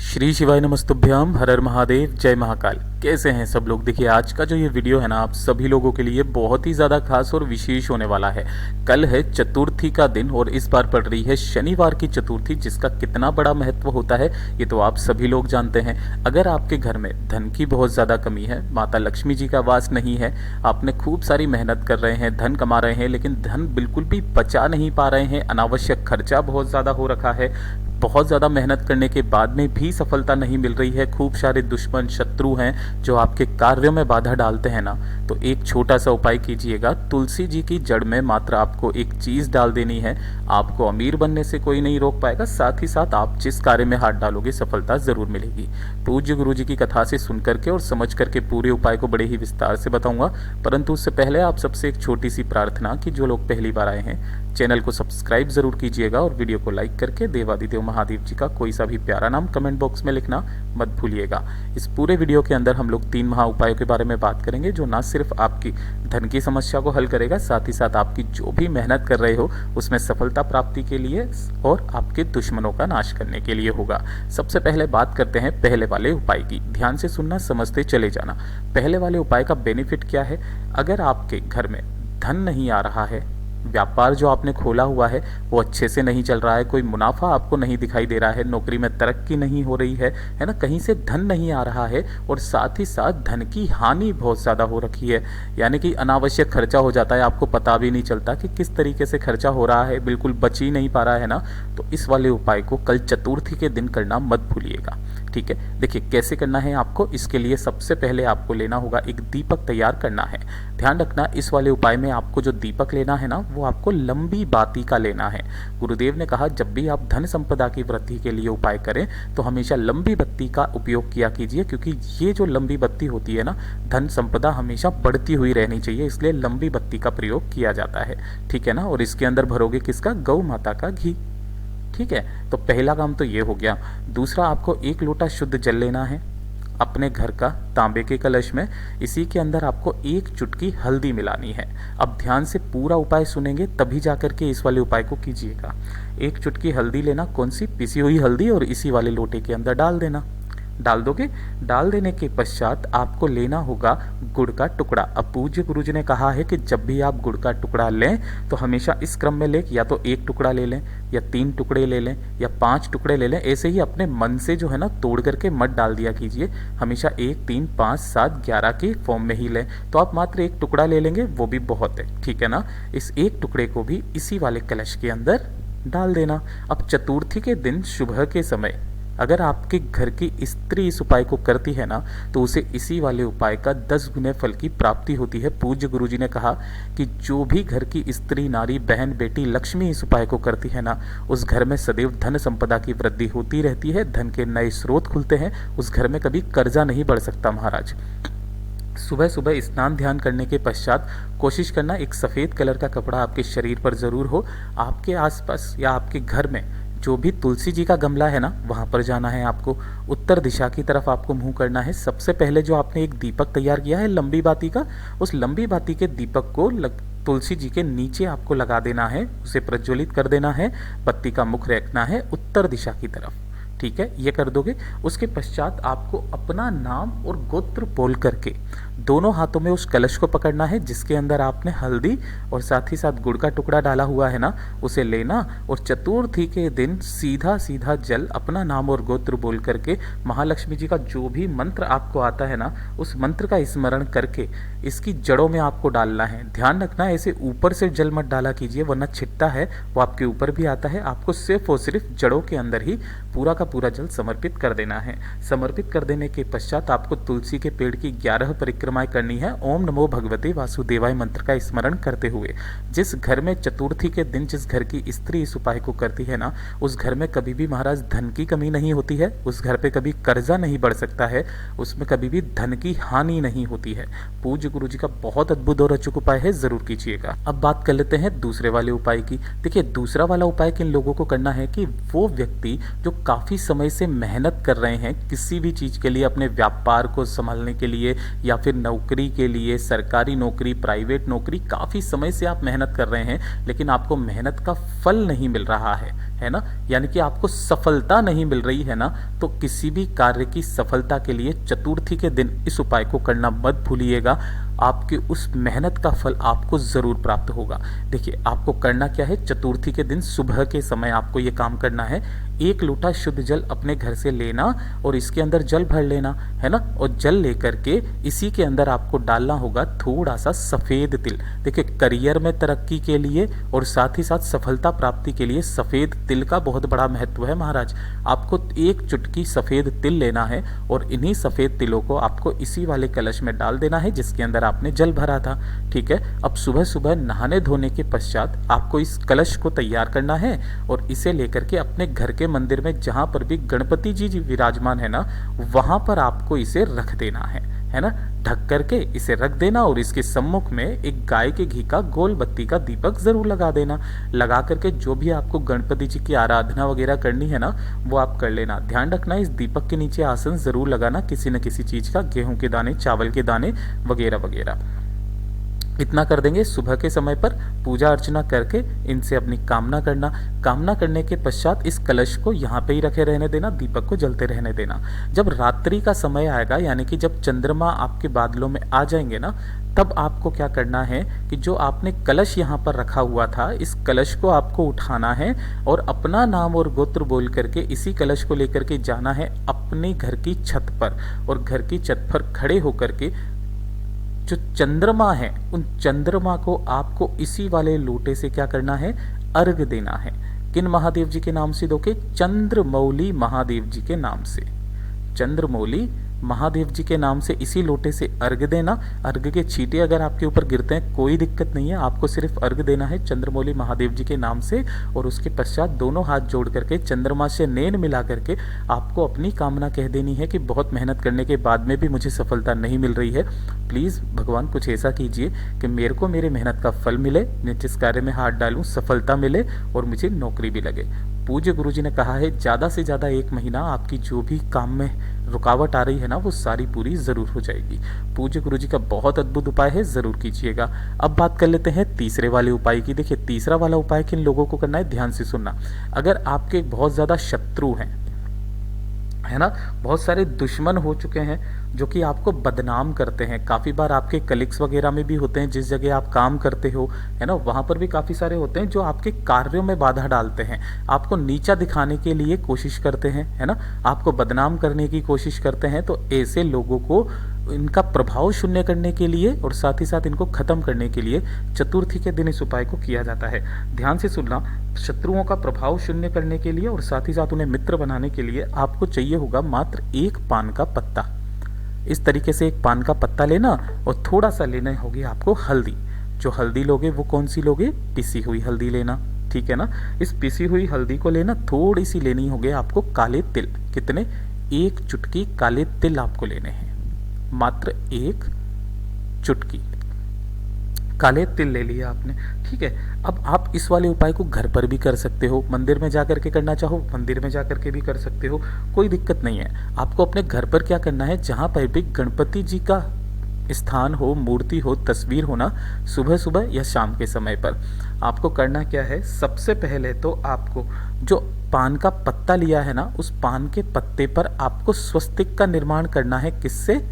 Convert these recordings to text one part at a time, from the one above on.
श्री शिवाय नमस्तुभ्यम हर हर महादेव जय महाकाल। कैसे हैं सब लोग। देखिए आज का जो ये वीडियो है ना आप सभी लोगों के लिए बहुत ही ज़्यादा खास और विशेष होने वाला है। कल है चतुर्थी का दिन और इस बार पड़ रही है शनिवार की चतुर्थी, जिसका कितना बड़ा महत्व होता है ये तो आप सभी लोग जानते हैं। अगर आपके घर में धन की बहुत ज़्यादा कमी है, माता लक्ष्मी जी का वास नहीं है, आपने खूब सारी मेहनत कर रहे हैं, धन कमा रहे हैं लेकिन धन बिल्कुल भी बचा नहीं पा रहे हैं, अनावश्यक खर्चा बहुत ज़्यादा हो रखा है, बहुत ज़्यादा मेहनत करने के बाद में भी सफलता नहीं मिल रही है, खूब सारे दुश्मन शत्रु हैं जो आपके कार्यों में बाधा डालते हैं ना, तो एक छोटा सा उपाय कीजिएगा। तुलसी जी की जड़ में मात्र आपको एक चीज़ डाल देनी है। आपको अमीर बनने से कोई नहीं रोक पाएगा, साथ ही साथ आप जिस कार्य में हाथ डालोगे सफलता ज़रूर मिलेगी। पूज्य गुरु जी की कथा से सुन करके और समझ करके पूरे उपाय को बड़े ही विस्तार से बताऊंगा, परंतु उससे पहले आप सबसे एक छोटी सी प्रार्थना कि जो लोग पहली बार आए हैं चैनल को सब्सक्राइब जरूर कीजिएगा और वीडियो को लाइक करके देवादिदेव महादेव जी का कोई सा भी प्यारा नाम कमेंट बॉक्स में लिखना मत भूलिएगा। इस पूरे वीडियो के अंदर हम लोग 3 महा उपायों के बारे में बात करेंगे जो ना सिर्फ आपकी धन की समस्या को हल करेगा, साथ ही साथ आपकी जो भी मेहनत कर रहे हो उसमें सफलता प्राप्ति के लिए और आपके दुश्मनों का नाश करने के लिए होगा। सबसे पहले बात करते हैं पहले वाले उपाय की। ध्यान से सुनना, समझते चले जाना। पहले वाले उपाय का बेनिफिट क्या है। अगर आपके घर में धन नहीं आ रहा है, व्यापार जो आपने खोला हुआ है वो अच्छे से नहीं चल रहा है, कोई मुनाफा आपको नहीं दिखाई दे रहा है, नौकरी में तरक्की नहीं हो रही है ना, कहीं से धन नहीं आ रहा है और साथ ही साथ धन की हानि बहुत ज़्यादा हो रखी है, यानी कि अनावश्यक खर्चा हो जाता है, आपको पता भी नहीं चलता कि किस तरीके से खर्चा हो रहा है, बिल्कुल बच ही नहीं पा रहा है ना, तो इस वाले उपाय को कल चतुर्थी के दिन करना मत भूलिएगा। ठीक है, देखिए कैसे करना है आपको। इसके लिए सबसे पहले आपको लेना होगा एक दीपक तैयार करना है। ध्यान रखना इस वाले उपाय में आपको जो दीपक लेना है ना वो आपको लंबी बाती का लेना है। गुरुदेव ने कहा जब भी आप धन संपदा की वृद्धि के लिए उपाय करें तो हमेशा लंबी बत्ती का उपयोग किया कीजिए, क्योंकि ये जो लंबी बत्ती होती है ना, धन संपदा हमेशा बढ़ती हुई रहनी चाहिए, इसलिए लंबी बत्ती का प्रयोग किया जाता है। ठीक है ना, और इसके अंदर भरोगे किसका, गौ माता का घी। ठीक है, तो पहला काम तो ये हो गया। दूसरा, आपको 1 लोटा शुद्ध जल लेना है अपने घर का तांबे के कलश में। इसी के अंदर आपको 1 चुटकी हल्दी मिलानी है। अब ध्यान से पूरा उपाय सुनेंगे तभी जाकर के इस वाले उपाय को कीजिएगा। 1 चुटकी हल्दी लेना, कौन सी, पिसी हुई हल्दी, और इसी वाले लोटे के अंदर डाल देना। डाल दोगे, डाल देने के पश्चात आपको लेना होगा गुड़ का टुकड़ा। अब पूज्य गुरु जी ने कहा है कि जब भी आप गुड़ का टुकड़ा लें तो हमेशा इस क्रम में लें, या तो 1 टुकड़ा ले लें या 3 टुकड़े ले लें या 5 टुकड़े ले लें। ऐसे ही अपने मन से जो है ना तोड़ करके मत डाल दिया कीजिए, हमेशा 1, 3, 5, 7, 11 के फॉर्म में ही लें। तो आप मात्र 1 टुकड़ा ले लेंगे वो भी बहुत है। ठीक है ना, इस 1 टुकड़े को भी इसी वाले कलश के अंदर डाल देना। अब चतुर्थी के दिन सुबह के समय अगर आपके घर की स्त्री इस उपाय को करती है ना तो उसे इसी वाले उपाय का 10 गुने फल की प्राप्ति होती है। पूज्य गुरु जी ने कहा कि जो भी घर की स्त्री, नारी, बहन, बेटी, लक्ष्मी इस उपाय को करती है ना, उस घर में सदैव धन संपदा की वृद्धि होती रहती है, धन के नए स्रोत खुलते हैं, उस घर में कभी कर्जा नहीं बढ़ सकता। महाराज सुबह सुबह स्नान ध्यान करने के पश्चात कोशिश करना एक सफ़ेद कलर का कपड़ा आपके शरीर पर ज़रूर हो। आपके आसपास या आपके घर में जो भी तुलसी जी का गमला है ना वहाँ पर जाना है आपको। उत्तर दिशा की तरफ आपको मुंह करना है। सबसे पहले जो आपने एक दीपक तैयार किया है लंबी बाती का, उस लंबी बाती के दीपक को तुलसी जी के नीचे आपको लगा देना है, उसे प्रज्वलित कर देना है। बत्ती का मुख रखना है उत्तर दिशा की तरफ। ठीक है, ये कर दोगे। उसके पश्चात आपको अपना नाम और गोत्र बोल करके दोनों हाथों में उस कलश को पकड़ना है जिसके अंदर आपने हल्दी और साथ ही साथ गुड़ का टुकड़ा डाला हुआ है ना, उसे लेना और चतुर्थी के दिन सीधा सीधा जल अपना नाम और गोत्र बोल करके महालक्ष्मी जी का जो भी मंत्र आपको आता है ना उस मंत्र का स्मरण करके इसकी जड़ों में आपको डालना है। ध्यान रखना ऐसे ऊपर से जल मत डाला कीजिए, वरना छिट्टा है वो आपके ऊपर भी आता है। आपको सिर्फ और सिर्फ जड़ों के अंदर ही पूरा का पूरा जल समर्पित कर देना है। समर्पित कर देने के पश्चात आपको तुलसी के पेड़ की 11 परिक्रमाएं करनी है। ओम नमो भगवते वासुदेवाय मंत्र का स्मरण करते हुए। जिस घर में चतुर्थी के दिन जिस घर की स्त्री इस उपाय को करती है ना उस घर में कभी भी महाराज धन की कमी नहीं होती है, उस घर पे कभी कर्जा नहीं बढ़ सकता है, उसमें कभी भी धन की हानि नहीं होती है। पूज्य गुरु जी का बहुत अद्भुत और अचूक उपाय है, जरूर कीजिएगा। अब बात कर लेते हैं दूसरे वाले उपाय की। देखिए दूसरा वाला उपाय किन लोगों को करना है कि वो व्यक्ति जो काफी समय से मेहनत कर रहे हैं किसी भी चीज के लिए, अपने व्यापार को संभालने के लिए या फिर फिर नौकरी के लिए, सरकारी नौकरी, प्राइवेट नौकरी, काफ़ी समय से आप मेहनत कर रहे हैं लेकिन आपको मेहनत का फल नहीं मिल रहा है ना, यानी कि आपको सफलता नहीं मिल रही है ना, तो किसी भी कार्य की सफलता के लिए चतुर्थी के दिन इस उपाय को करना मत भूलिएगा। आपकी उस मेहनत का फल आपको ज़रूर प्राप्त होगा। देखिए, आपको करना क्या है, चतुर्थी के दिन सुबह के समय आपको ये काम करना है। 1 लोटा शुद्ध जल अपने घर से लेना और इसके अंदर जल भर लेना है ना, और जल लेकर के इसी के अंदर आपको डालना होगा थोड़ा सा सफ़ेद तिल। देखिए, करियर में तरक्की के लिए और साथ ही साथ सफलता प्राप्ति के लिए सफ़ेद तिल का बहुत बड़ा महत्व है महाराज। आपको 1 चुटकी सफ़ेद तिल लेना है और इन्हीं सफ़ेद तिलों को आपको इसी वाले कलश में डाल देना है जिसके अंदर आपने जल भरा था। ठीक है, अब सुबह सुबह नहाने धोने के पश्चात आपको इस कलश को तैयार करना है और इसे लेकर के अपने घर के मंदिर में जहां पर भी गणपति जी विराजमान है ना, वहां पर आपको इसे रख देना है ना, ढक करके इसे रख देना और इसके सम्मुख में एक गाय के घी का गोल बत्ती का दीपक जरूर लगा देना। लगा करके जो भी आपको गणपति जी की आराधना वगैरह करनी है ना, वो आप कर लेना। ध्यान रखना, इस दीपक के नीचे आसन जरूर लगाना किसी न किसी चीज का, गेहूं के दाने, चावल के दाने वगैरह वगैरह। इतना कर देंगे। सुबह के समय पर पूजा अर्चना करके इनसे अपनी कामना करना। कामना करने के पश्चात इस कलश को यहाँ पे ही रखे रहने देना, दीपक को जलते रहने देना। जब रात्रि का समय आएगा, यानी कि जब चंद्रमा आपके बादलों में आ जाएंगे ना, तब आपको क्या करना है कि जो आपने कलश यहाँ पर रखा हुआ था, इस कलश को आपको उठाना है और अपना नाम और गोत्र बोल करके इसी कलश को लेकर के जाना है अपने घर की छत पर, और घर की छत पर खड़े होकर के जो चंद्रमा है, उन चंद्रमा को आपको इसी वाले लोटे से क्या करना है, अर्घ देना है। किन महादेव जी के नाम से दोगे? चंद्रमौली महादेव जी के नाम से। चंद्रमौली महादेव जी के नाम से इसी लोटे से अर्घ देना। अर्घ के छींटे अगर आपके ऊपर गिरते हैं कोई दिक्कत नहीं है, आपको सिर्फ अर्घ देना है चंद्रमौली महादेव जी के नाम से, और उसके पश्चात दोनों हाथ जोड़ करके चंद्रमा से नैन मिला करके आपको अपनी कामना कह देनी है कि बहुत मेहनत करने के बाद में भी मुझे सफलता नहीं मिल रही है, प्लीज़ भगवान कुछ ऐसा कीजिए कि मेरे को मेरे मेहनत का फल मिले, मैं जिस कार्य में हाथ डालूं सफलता मिले और मुझे नौकरी भी लगे। पूज्य गुरुजी ने कहा है ज़्यादा से ज़्यादा 1 महीना आपकी जो भी काम में रुकावट आ रही है ना, वो सारी पूरी ज़रूर हो जाएगी। पूज्य गुरुजी का बहुत अद्भुत उपाय है, ज़रूर कीजिएगा। अब बात कर लेते हैं तीसरे वाले उपाय की। देखिए, तीसरा वाला उपाय किन लोगों को करना है, ध्यान से सुनना। अगर आपके बहुत ज़्यादा शत्रु हैं, है ना, बहुत सारे दुश्मन हो चुके हैं जो कि आपको बदनाम करते हैं, काफ़ी बार आपके कलीग्स वगैरह में भी होते हैं, जिस जगह आप काम करते हो, है ना, वहाँ पर भी काफ़ी सारे होते हैं जो आपके कार्यों में बाधा डालते हैं, आपको नीचा दिखाने के लिए कोशिश करते हैं, है ना, आपको बदनाम करने की कोशिश करते हैं। तो ऐसे लोगों को इनका प्रभाव शून्य करने के लिए और साथ ही साथ इनको खत्म करने के लिए चतुर्थी के दिन इस उपाय को किया जाता है। ध्यान से सुनना, शत्रुओं का प्रभाव शून्य करने के लिए और साथ ही साथ उन्हें मित्र बनाने के लिए आपको चाहिए होगा मात्र 1 पान का पत्ता। इस तरीके से 1 पान का पत्ता लेना और थोड़ा सा लेना होगी आपको हल्दी। जो हल्दी लोगे वो कौन सी लोगे, पिसी हुई हल्दी लेना, ठीक है ना। इस पिसी हुई हल्दी को लेना, थोड़ी सी लेनी होगी आपको काले तिल। कितने? 1 चुटकी काले तिल आपको लेने हैं, मात्र 1 चुटकी काले तिल ले लिया आपने, ठीक है। अब आप इस वाले उपाय को घर पर भी कर सकते हो, मंदिर में जाकर के करना चाहो मंदिर में जाकर के भी कर सकते हो, कोई दिक्कत नहीं है। आपको अपने घर पर क्या करना है, जहाँ पर भी गणपति जी का स्थान हो, मूर्ति हो, तस्वीर हो ना, सुबह सुबह या शाम के समय पर आपको करना क्या है, सबसे पहले तो आपको जो पान का पत्ता लिया है ना, उस पान के पत्ते पर आपको स्वस्तिक का निर्माण करना है। किससे?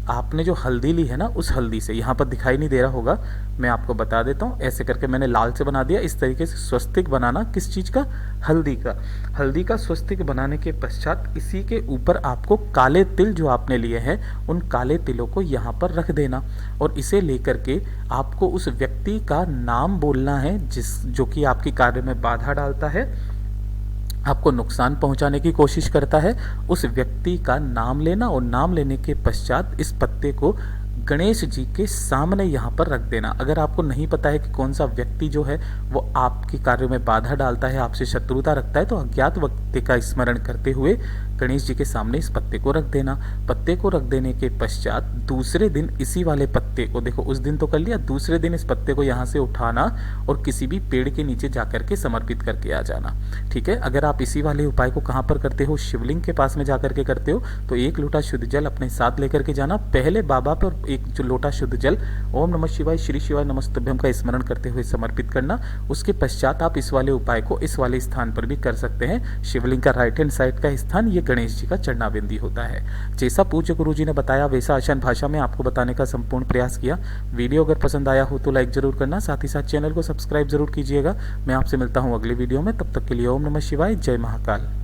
आपने जो हल्दी ली है ना, उस हल्दी से। यहाँ पर दिखाई नहीं दे रहा होगा, मैं आपको बता देता हूँ, ऐसे करके मैंने लाल से बना दिया। इस तरीके से स्वस्तिक बनाना, किस चीज़ का? हल्दी का। हल्दी का स्वस्तिक बनाने के पश्चात इसी के ऊपर आपको काले तिल जो आपने लिए हैं, उन काले तिलों को यहाँ पर रख देना और इसे लेकर के आपको उस व्यक्ति का नाम बोलना है जो कि आपके कार्य में बाधा डालता है, आपको नुकसान पहुंचाने की कोशिश करता है। उस व्यक्ति का नाम लेना और नाम लेने के पश्चात इस पत्ते को गणेश जी के सामने यहाँ पर रख देना। अगर आपको नहीं पता है कि कौन सा व्यक्ति जो है वो आपके कार्यों में बाधा डालता है, आपसे शत्रुता रखता है, तो अज्ञात व्यक्ति का स्मरण करते हुए गणेश जी के सामने इस पत्ते को रख देना। पत्ते को रख देने के पश्चात दूसरे दिन इसी वाले पत्ते को, देखो उस दिन तो कर लिया, दूसरे दिन इस पत्ते को यहाँ से उठाना और किसी भी पेड़ के नीचे जाकर के समर्पित करके आ जाना। ठीक है, अगर आप इसी वाले उपाय को कहाँ पर करते हो, शिवलिंग के पास में जाकर के करते हो, तो 1 लोटा शुद्ध जल अपने साथ लेकर के जाना। पहले बाबा पर 1 लोटा शुद्ध जल ओम नमः शिवाय श्री शिवाय नमस्तुभ्यम का स्मरण करते हुए समर्पित करना। उसके पश्चात आप इस वाले उपाय को इस वाले स्थान पर भी कर सकते हैं। शिवलिंग का राइट हैंड साइड का स्थान ये गणेश जी का चरणाबिंदी होता है। जैसा पूज्य गुरु जी ने बताया वैसा आसान भाषा में आपको बताने का संपूर्ण प्रयास किया। वीडियो अगर पसंद आया हो तो लाइक जरूर करना, साथ ही साथ चैनल को सब्सक्राइब जरूर कीजिएगा। मैं आपसे मिलता हूँ अगले वीडियो में, तब तक के लिए ओम नमः शिवाय, जय महाकाल।